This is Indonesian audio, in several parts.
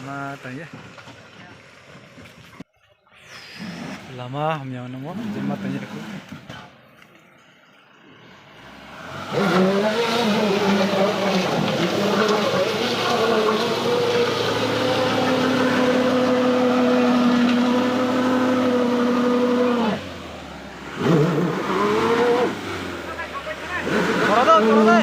Matanya lama hamnya namo matanya aku Torada.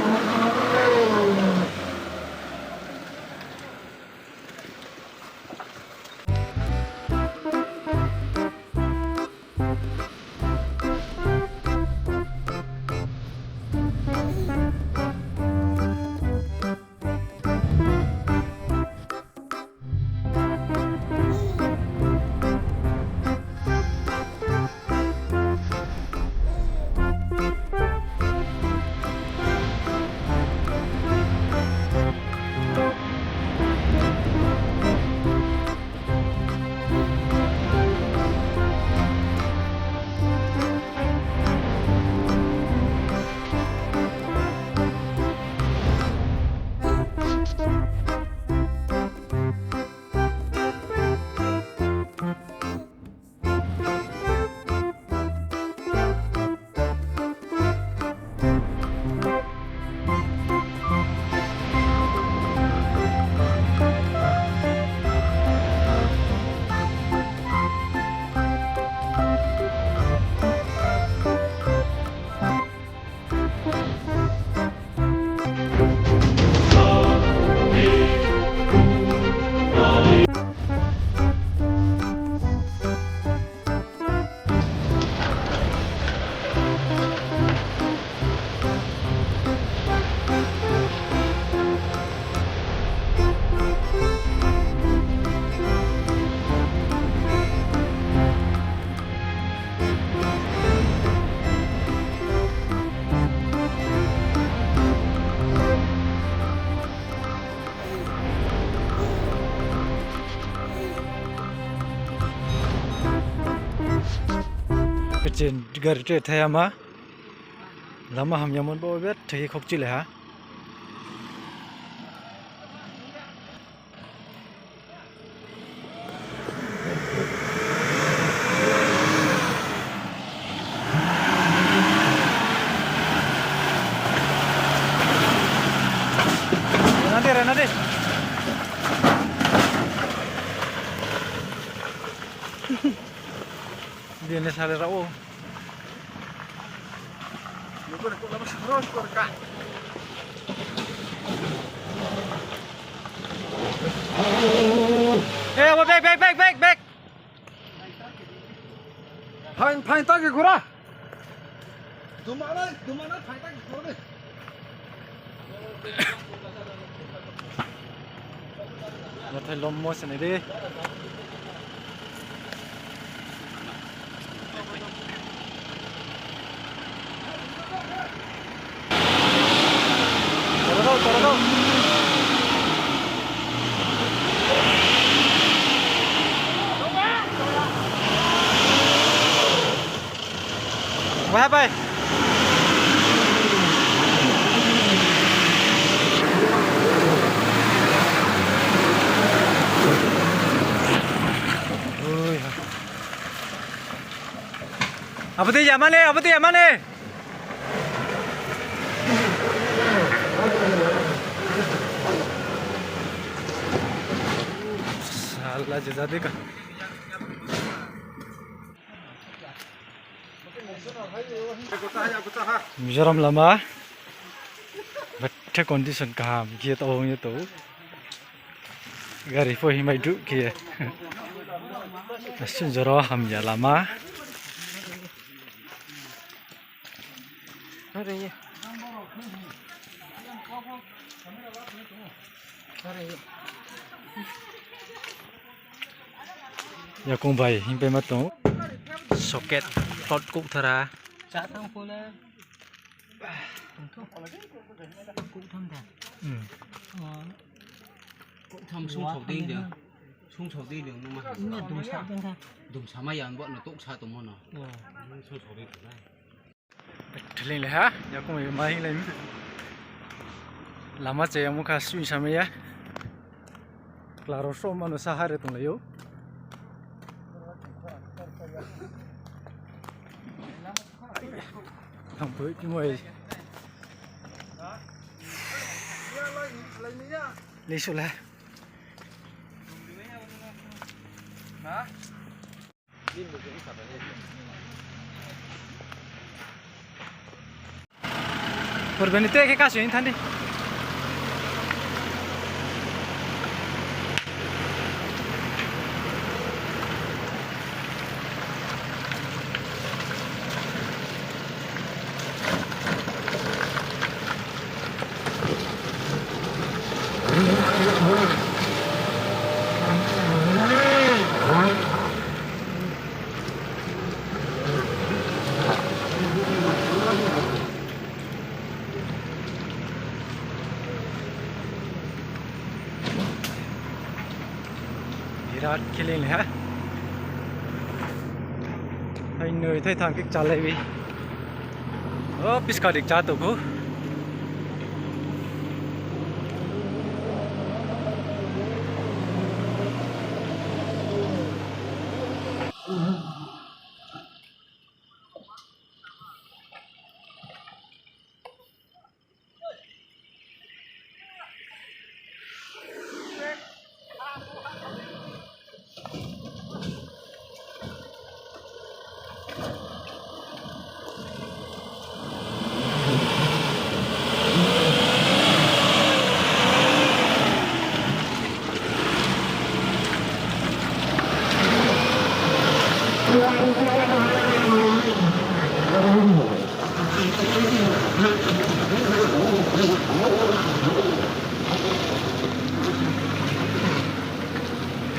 Kecil garde thayama lama hamnya mon bo bet thagi khokchi le ha Renade dia ne sale rawo back. Pain tak ke gura. Dumana pain tak ke gura. Nathai lommo sene de. Torado. What happened? Apa tu zaman ni? Salah jejak deka. Mizoram lama, betul kondisi kaham, kita orang itu, gari po himai duk kia, asyik jorah hamnya lama. Ya kung bay, himpai matong soket plot cook thara. Cak thang pula. Cook thâm ta. Cook thâm sung thục đi được. chung sầu đi đường mà Ini dum sa ding ha. đùng sa mai ăn bọn nó tốt sa tụi nó chung sầu đi đường này Thling le ha ya ko mai le lama che amu kha sui samai ya claro so manu sahare tung le yo thằng bưởi cái mồi lấy số là por bên tê cái cá sấu thanh đi Virat killing ha hay nơi thấy thằng kích trả lại đi pisca được trả tổ cô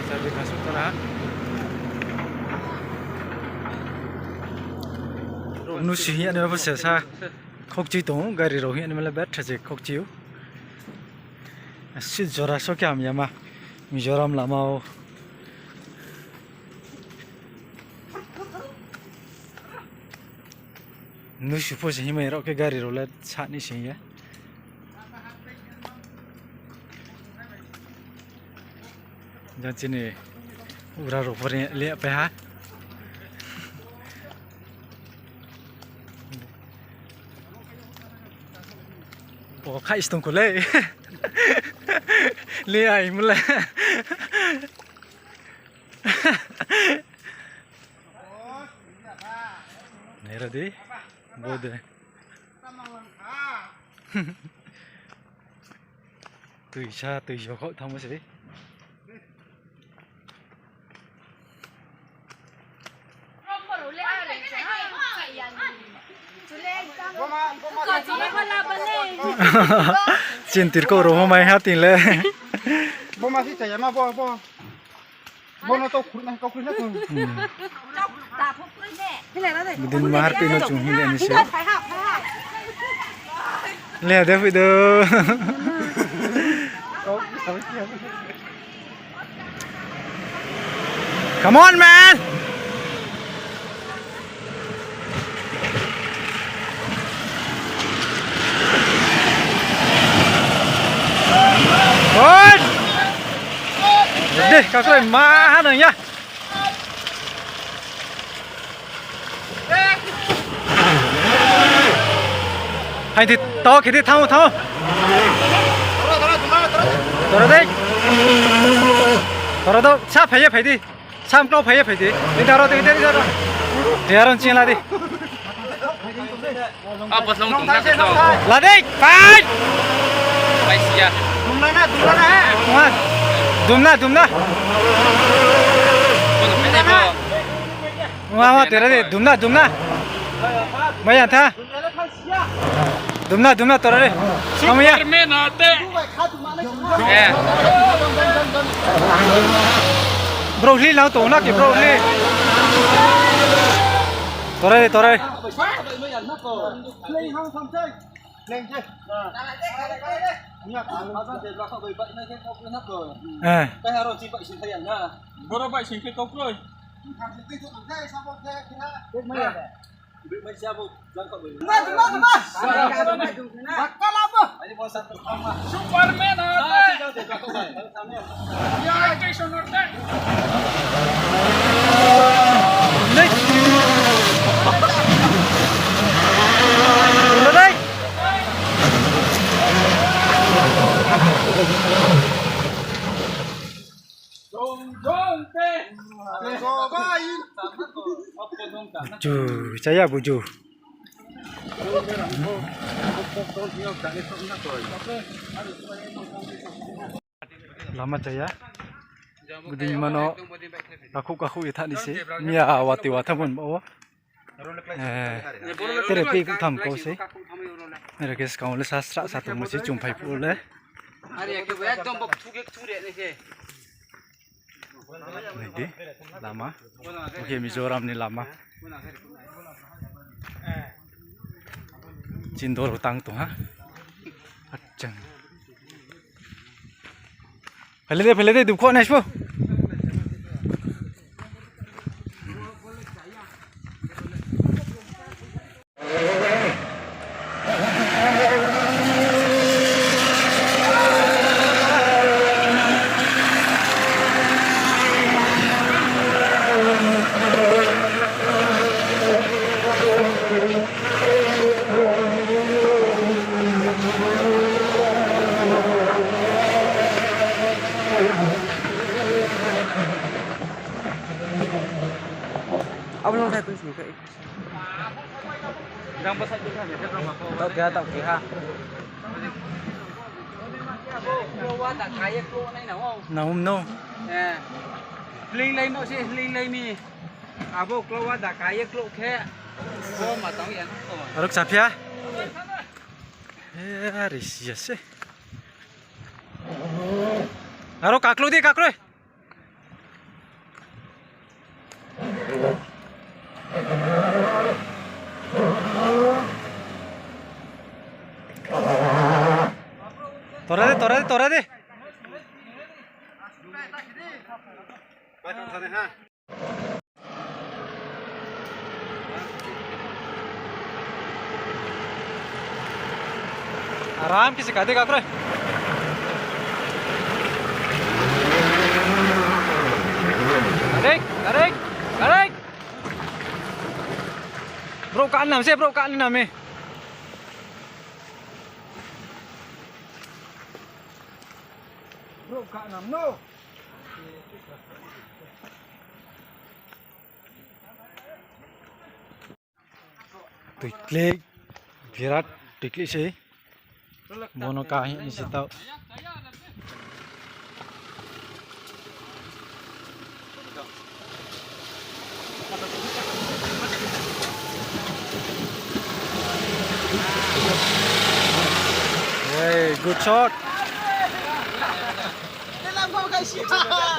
Sabi kasut tara nu si hiện nó phải xa khóc chiếu tống gari rồi hiện là bét thật khóc chiếu suy jora so kya mi mà Mizoram lamau nu suppose hi mai ro ke gari ro la chat ni sin ya jan chini ura ro por le pe ha o khai stong ko le le ai mula nera di bode từ xa từ chỗ gọi thông cái gì chuyện tiền cổ rồi hôm nay hát tiền lên bố mà thích chạy mà bố nó to khủng này, to khủng nhất luôn. Din mahar pino chung hili ani siya. Le ada video. Come on man. Good. Đi, các bạn má hát rồi nhá. Hay thì to cái thì thao thao. Toro đấy. Toro đâu, sao phải đi. Sao đâu phải đi. Đi đâu đi đâu. Đi ra trên là đi. Bật lông tụng ra đâu. Là đi, phải. Phải xìa. Đúng rồi nè. Đúng na. Wow, tera đi, đúng na. Mấy anh tha. Đúng na tera đi. Không ya. Broccoli lao tổ nó kì broccoli. Tera đi. lên chứ nhá Azan dia belakang baik-baik nak kau pun nak kau. Eh, Kau harus cipat sini na. Bora baik singkir kau kroy. Baik macam siapa jangan kau boleh. bakal apa Ini bos satu sama. Superman ah. Jauh dia belakang baik. Ya, vacation order. naik. Udah naik. Jom pe. cobain Apa dong tak? Buju, saya buju. Lama saya. Budi mano kaku ita ni se. Mia awati watamun bawa. Terapi ku tham kau se. Nera kes kau le sastra satu masih jumpai pula. Hari aku buat dong bok thugek thurek ni ke. Ini lama. Oke, Mizoram ni lama. Cindor utang tu ha. Acang. Pele deh dukuk naik po. Apa long saya kunci ke? Yang besar juga ya, tak kira tak kira. Keluar tak kaya keluar ni nak. Naum no. Linh linh nó sẽ linh linh mi. Abo keluar tak kaya keluar ke. Oh matang yan. Arok sapia. Aris ya se. Arok kaklu di kaklu. Tora deh. आराम की सिखा देगा करे अरे bro keenam sih bro keenam nih bro keenam no tiklik virat tiklik sih mono kahi ni sih tahu hey good shot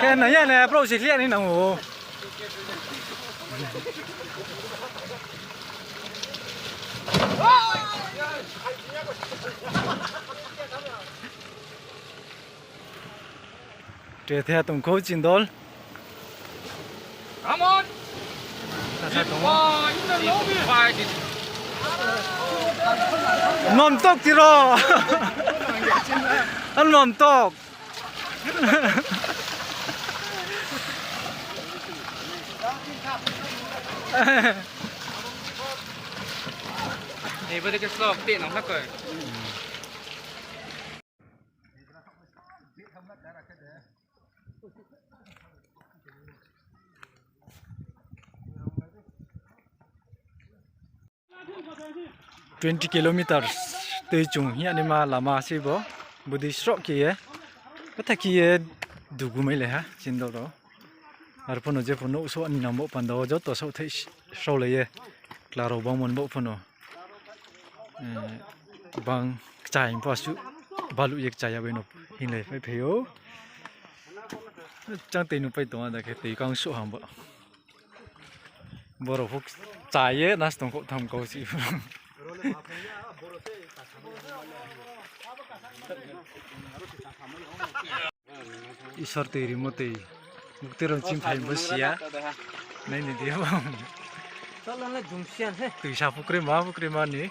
cái này nè bro xịt liền đi nào Trẻ theo tổng khối chiến đấu. Come on. Nằm tóc thì rồi. Anh nằm tóc. Ni boleh ke slop tik nak pakai. Twenty kilometers tới chung hiện nay mà lama sih bo, budi srok kia, kata kia dugu mai leh ha, cindo đó, ar pono je pono uso ani namo pando jo to so thei so le ye, claro bang mon bo pono, bang chai pasu balu yek chaya beno hin le phai pheo, chang tei nu pai to da ke tei kang so ham bo, boro phok chai ye nas tong ko tham ko si. isor tiri mote muktiron chimphai bosia nai ni dia bang Tolong lah jumsian he. tui sa pukri ma ni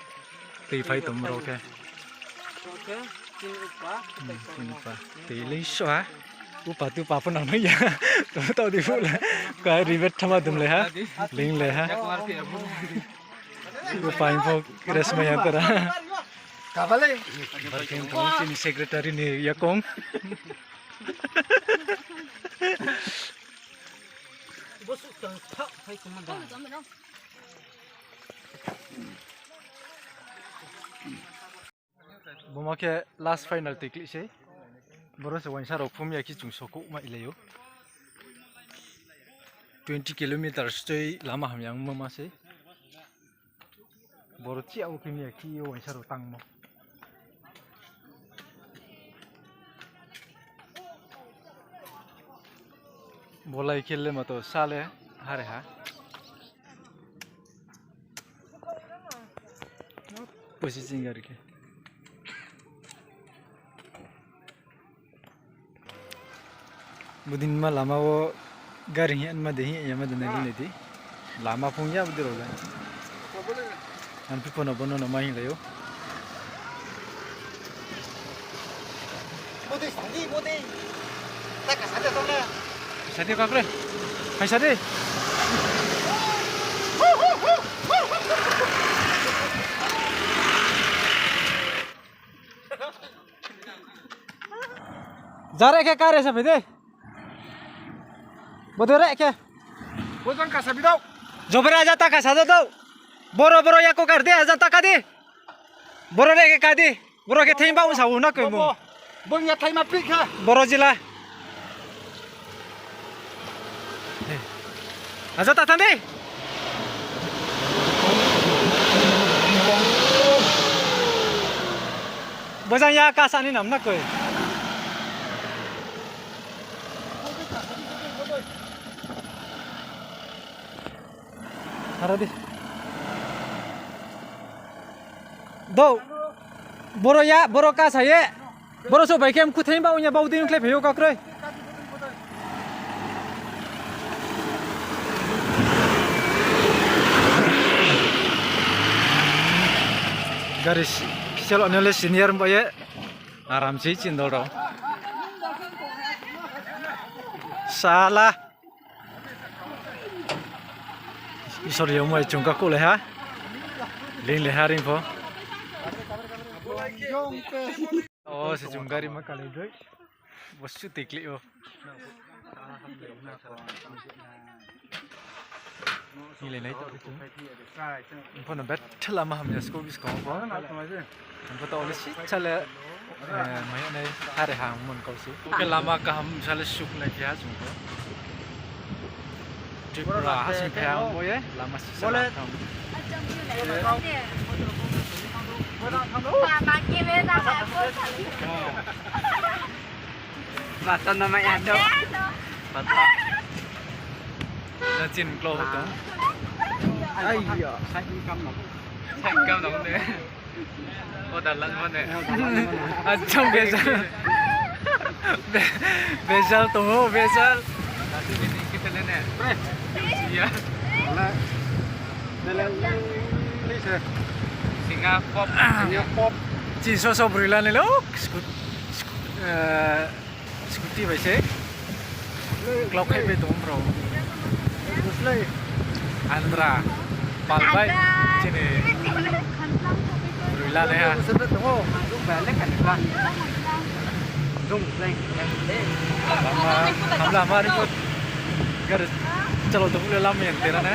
tui phai tumro ke Oke, sini upa. pa tui lei swa upa tu pa pun nang ya to to di pula ka rivet thama dum le ha ling le ha upa info resma ya tara Kabale. Barking Council Secretary ni Yakong. Bosuk tangkap hai komandan. Bumake last final tikli se. Boros wansa rokphum ya ki chungsoko ma ilayo. 20 kilometers stay lama hamyang mama se. Borochi au kimi ya ki wansa ro tangmo. Bolai खेलले म त साले हारे हा पछि चिंगार के बुदिन मा लामा वो गारि हिन मा देहि यमा दनगि नेति लामा फुंया बुदिरो ला अन पिपन बनो न माहि लयो Bodi sandi bodi. Tak kasada tolong. Sadi kakre hai sadi Jare ke kare sa bede bodore ke Bodan kasabi daw. Jobra jata ka sada dau boro boro ya ko kar de jata ka de boro re ke ka de boro ke theim ba u sa u na ko mo Bong ya thai ma pik ha. boro jila Ajata thande Bojang ya ka sa ni nam na ko Haradi Do boro ya boro ka sa ye boro so bai kem ku theim ba u nya ba u din kle pheo ka kroi garis chalo nele senior boye aram se chindol ro salah isor yo mai chungka ko le ha ling le haring pho oh se chungari ma kale doi bosu tikli o ni le nai to tu phone bet thla ma ham ya school bis ko ko हम तो ओलिसी चले मैं ने हारे हां मन कौसु के लामा का हम चले सुक ने किया जुंको त्रिपुरा हासिं खाया बोये लामा बोले Batan nama ada. पता चिन क्लो तो Ai ya. Thành cao nóng đấy. Ô đàn lận luôn này. trong Bezal tunggu Bezal Nanti ini kita nenek. Iya. Singa pop. Pop. chỉ so berilan ni lo skuti baise clock hai be tum bro Buslay. Andra palbai sini berilan ya Sebut tu. Lu balik kan kan. Dung leng. lama ni pun garis chalo tu lama yang tera na